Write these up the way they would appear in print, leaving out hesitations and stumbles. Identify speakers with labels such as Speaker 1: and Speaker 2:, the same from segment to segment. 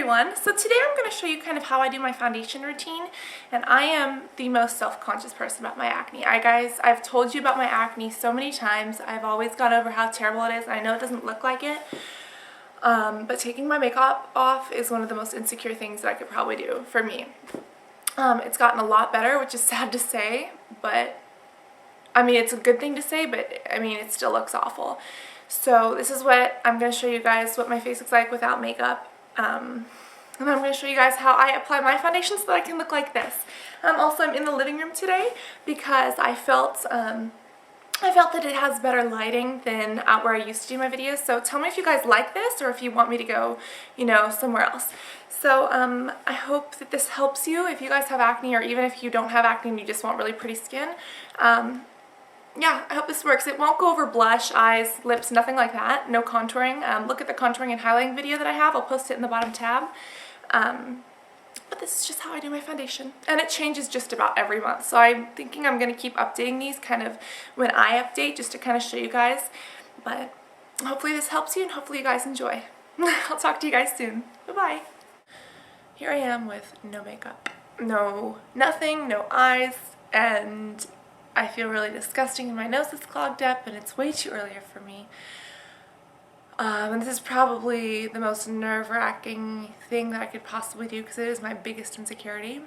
Speaker 1: everyone. So today I'm going to show you kind of how I do my foundation routine, and I am the most self-conscious person about my acne. I've told you about my acne so many times. I've always gone over how terrible it is, and I know it doesn't look like it, but taking my makeup off is one of the most insecure things that I could probably do for me. It's gotten a lot better, which is sad to say, but I mean, it's a good thing to say, but I mean, it still looks awful. So this is what I'm going to show you guys, what my face looks like without makeup. And then I'm going to show you guys how I apply my foundation so that I can look like this. Also, I'm in the living room today because I felt that it has better lighting than out where I used to do my videos. So tell me if you guys like this or if you want me to go, you know, somewhere else. So I hope that this helps you if you guys have acne, or even if you don't have acne and you just want really pretty skin. Yeah, I hope this works. It won't go over blush, eyes, lips, nothing like that. No contouring. Look at the contouring and highlighting video that I have. I'll post it in the bottom tab. But this is just how I do my foundation. And it changes just about every month. So I'm thinking I'm going to keep updating these kind of when I update, just to kind of show you guys. But hopefully this helps you and hopefully you guys enjoy. I'll talk to you guys soon. Bye-bye. Here I am with no makeup. Nothing, no eyes, and I feel really disgusting and my nose is clogged up and it's way too early for me. And this is probably the most nerve-wracking thing that I could possibly do because it is my biggest insecurity.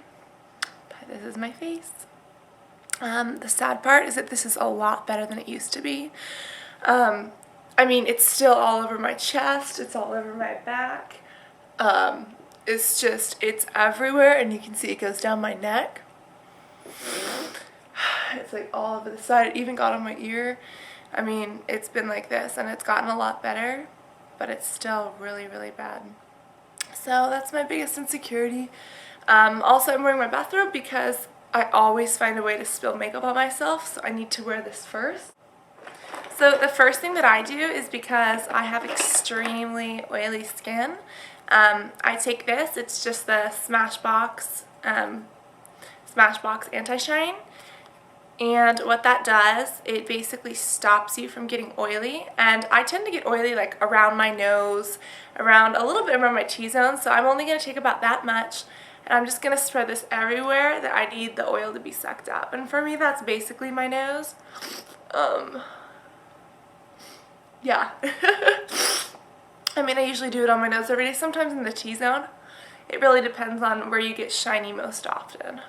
Speaker 1: But this is my face. The sad part is that this is a lot better than it used to be. I mean, it's still all over my chest, it's all over my back. It's everywhere, and you can see it goes down my neck. It's like all over the side. It even got on my ear. I mean, it's been like this and it's gotten a lot better, but it's still really, really bad. So that's my biggest insecurity. Also, I'm wearing my bathrobe because I always find a way to spill makeup on myself, so I need to wear this first. So the first thing that I do is, because I have extremely oily skin, I take this. It's just the Smashbox Anti-Shine. And what that does, it basically stops you from getting oily. And I tend to get oily like around my nose, around a little bit around my T-zone, so I'm only going to take about that much. And I'm just going to spread this everywhere that I need the oil to be sucked up. And for me, that's basically my nose. Yeah. I mean, I usually do it on my nose every day, sometimes in the T-zone. It really depends on where you get shiny most often.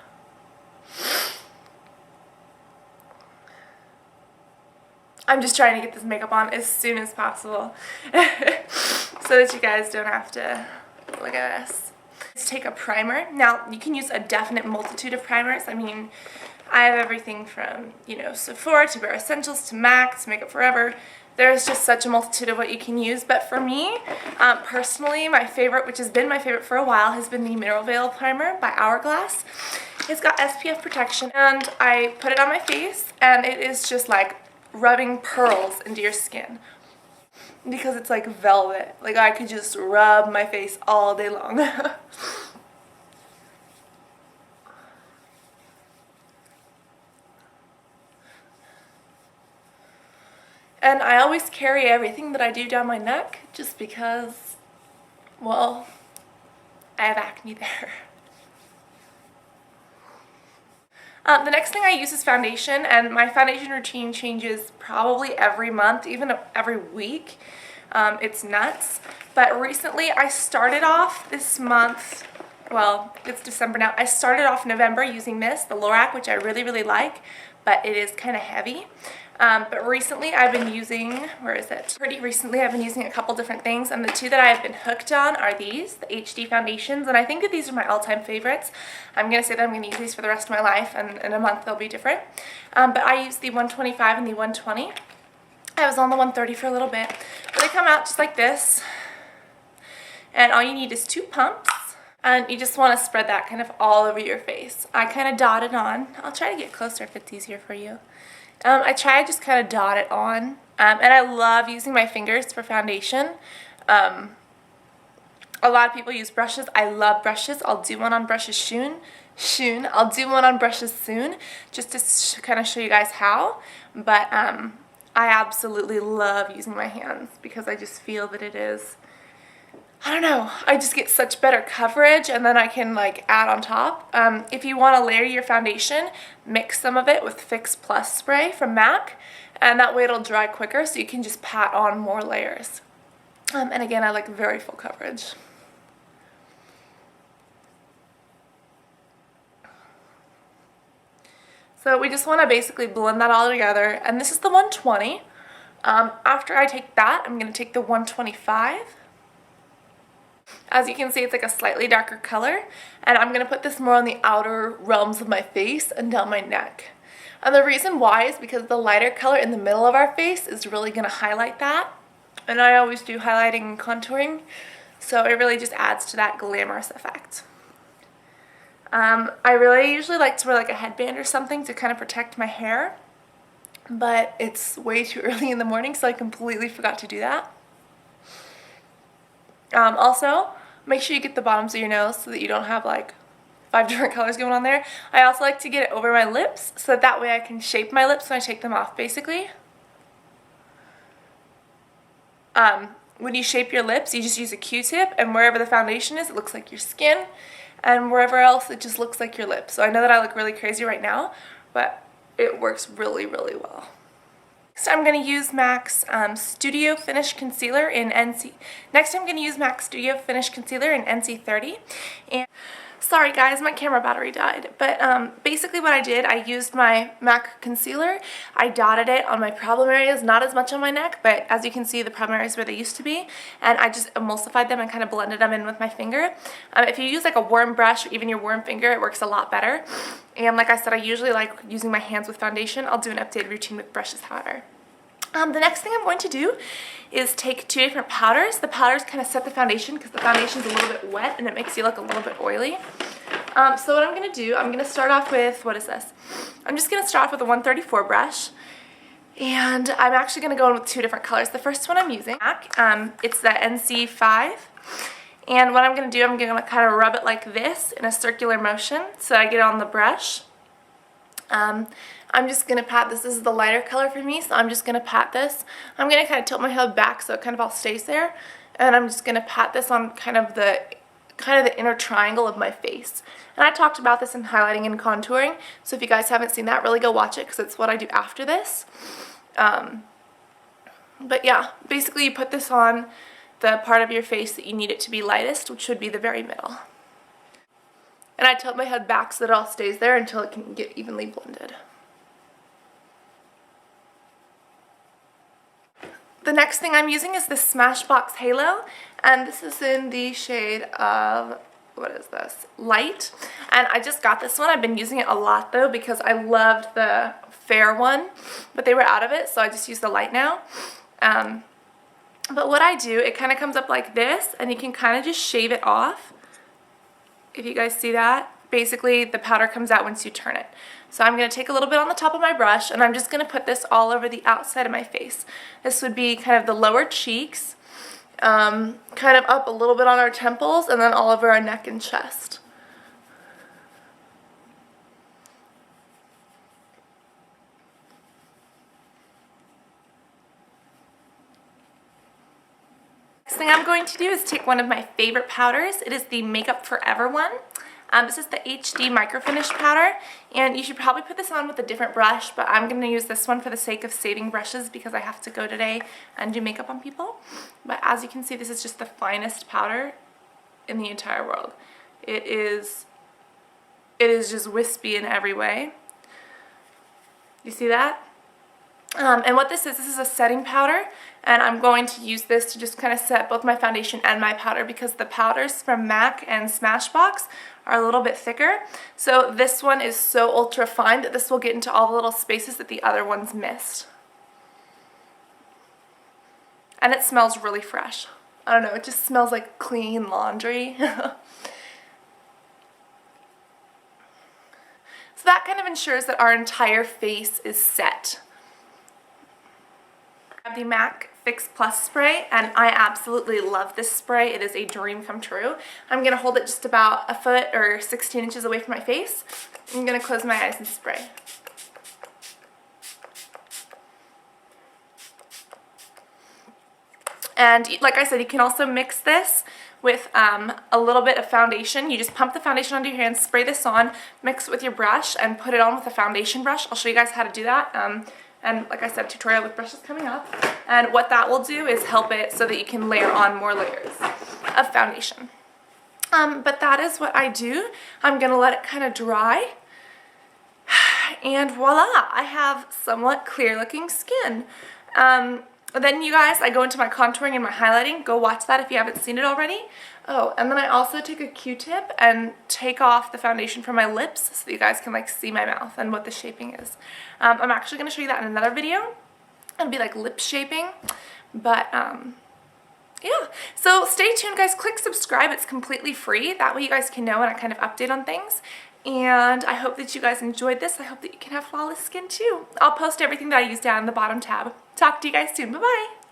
Speaker 1: I'm just trying to get this makeup on as soon as possible so that you guys don't have to look at this. Let's take a primer. Now, you can use a definite multitude of primers. I mean, I have everything from, you know, Sephora to Bare Essentials to MAC to Makeup Forever. There's just such a multitude of what you can use. But for me, personally, my favorite, which has been my favorite for a while, has been the Mineral Veil Primer by Hourglass. It's got SPF protection, and I put it on my face, and it is just like rubbing pearls into your skin because it's like velvet. Like, I could just rub my face all day long. And I always carry everything that I do down my neck just because, well, I have acne there. The next thing I use is foundation, and my foundation routine changes probably every month, even every week. It's nuts. But recently I started off this month, well, it's December now. I started off November using this, the Lorac, which I really, really like, but it is kind of heavy. But recently I've been using, Pretty recently I've been using a couple different things, and the two that I've been hooked on are these, the HD foundations, and I think that these are my all-time favorites. I'm going to say that I'm going to use these for the rest of my life, and in a month they'll be different. But I use the 125 and the 120. I was on the 130 for a little bit. But they come out just like this, and all you need is 2 pumps. And you just want to spread that kind of all over your face. I kind of dot it on. I'll try to get closer if it's easier for you. I try to just kind of dot it on. And I love using my fingers for foundation. A lot of people use brushes. I love brushes. I'll do one on brushes soon. I'll do one on brushes soon, just to kind of show you guys how. But I absolutely love using my hands because I just feel that it is I don't know, I just get such better coverage, and then I can like add on top. If you want to layer your foundation, mix some of it with Fix Plus spray from MAC, and that way it'll dry quicker, so you can just pat on more layers. And again, I like very full coverage. So we just want to basically blend that all together, and this is the 120. After I take that, I'm going to take the 125. As you can see, it's like a slightly darker color, and I'm going to put this more on the outer realms of my face and down my neck. And the reason why is because the lighter color in the middle of our face is really going to highlight that. And I always do highlighting and contouring, so it really just adds to that glamorous effect. I really usually like to wear like a headband or something to kind of protect my hair, but it's way too early in the morning, so I completely forgot to do that. Also, make sure you get the bottoms of your nose so that you don't have like 5 different colors going on there. I also like to get it over my lips so that way I can shape my lips when I take them off, basically. When you shape your lips, you just use a Q-tip, and wherever the foundation is, it looks like your skin, and wherever else, it just looks like your lips. So I know that I look really crazy right now, but it works really, really well. Next, I'm going to use MAC's Studio Finish Concealer in NC. Next, I'm going to use MAC's Studio Finish Concealer in NC30. And sorry guys, my camera battery died. But basically what I did, I used my MAC concealer. I dotted it on my problem areas, not as much on my neck, but as you can see, the problem areas where they used to be. And I just emulsified them and kind of blended them in with my finger. If you use like a worm brush or even your worm finger, it works a lot better. And like I said, I usually like using my hands with foundation. I'll do an updated routine with brushes, however. The next thing I'm going to do is take 2 different powders. The powders kind of set the foundation because the foundation is a little bit wet and it makes you look a little bit oily. So what I'm going to do, I'm going to start off with, what is this? I'm just going to start off with a 134 brush. And I'm actually going to go in with 2 different colors. The first one I'm using, it's the NC5. And what I'm going to do, I'm going to kind of rub it like this in a circular motion so I get it on the brush. I'm just going to pat this. This is the lighter color for me, so I'm just going to pat this. I'm going to kind of tilt my head back so it kind of all stays there. And I'm just going to pat this on kind of the inner triangle of my face. And I talked about this in highlighting and contouring, so if you guys haven't seen that, really go watch it because it's what I do after this. But yeah, basically you put this on the part of your face that you need it to be lightest, which would be the very middle. And I tilt my head back so that it all stays there until it can get evenly blended. The next thing I'm using is this Smashbox Halo, and this is in the shade of, what is this, Light. And I just got this one. I've been using it a lot though because I loved the fair one, but they were out of it, so I just use the light now. But what I do, it kind of comes up like this, and you can kind of just shave it off. If you guys see that, basically the powder comes out once you turn it. So I'm going to take a little bit on the top of my brush, and I'm just going to put this all over the outside of my face. This would be kind of the lower cheeks, kind of up a little bit on our temples, and then all over our neck and chest. Next thing I'm going to do is take one of my favorite powders. It is the Makeup Forever one. This is the HD Micro Finish powder, and you should probably put this on with a different brush, but I'm going to use this one for the sake of saving brushes because I have to go today and do makeup on people. But as you can see, this is just the finest powder in the entire world. It is just wispy in every way. You see that? And what this is a setting powder, and I'm going to use this to just kind of set both my foundation and my powder because the powders from MAC and Smashbox are a little bit thicker. So this one is so ultra fine that this will get into all the little spaces that the other ones missed. And it smells really fresh. I don't know, it just smells like clean laundry. So that kind of ensures that our entire face is set. I have the MAC Fix Plus spray, and I absolutely love this spray. It is a dream come true. I'm going to hold it just about a foot or 16 inches away from my face. I'm going to close my eyes and spray. And like I said, you can also mix this with a little bit of foundation. You just pump the foundation onto your hands, spray this on, mix it with your brush, and put it on with a foundation brush. I'll show you guys how to do that. And like I said, tutorial with brushes coming up. And what that will do is help it so that you can layer on more layers of foundation. But that is what I do. I'm gonna let it kind of dry. And voila, I have somewhat clear looking skin. Then you guys, I go into my contouring and my highlighting. Go watch that if you haven't seen it already. Oh, and then I also take a Q-tip and take off the foundation from my lips so that you guys can like see my mouth and what the shaping is. I'm actually going to show you that in another video. It'll be like lip shaping, but yeah. So stay tuned, guys. Click subscribe. It's completely free. That way you guys can know when I kind of update on things. And I hope that you guys enjoyed this. I hope that you can have flawless skin too. I'll post everything that I use down in the bottom tab. Talk to you guys soon. Bye-bye.